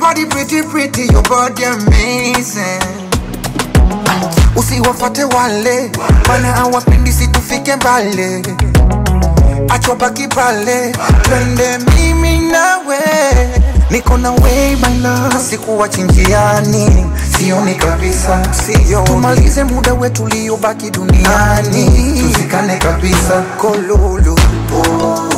body pretty pretty, your body amazing. Usiwafate wale, mana hawapendi situfike mbali. Acha baki pale, twende mimi nawe. Niko na way my love, sikuwachi njiani. Sioni kabisa, sioni. Tumalize muda wetu uliobaki duniani, tuzikane kabisa. Kololo, oh.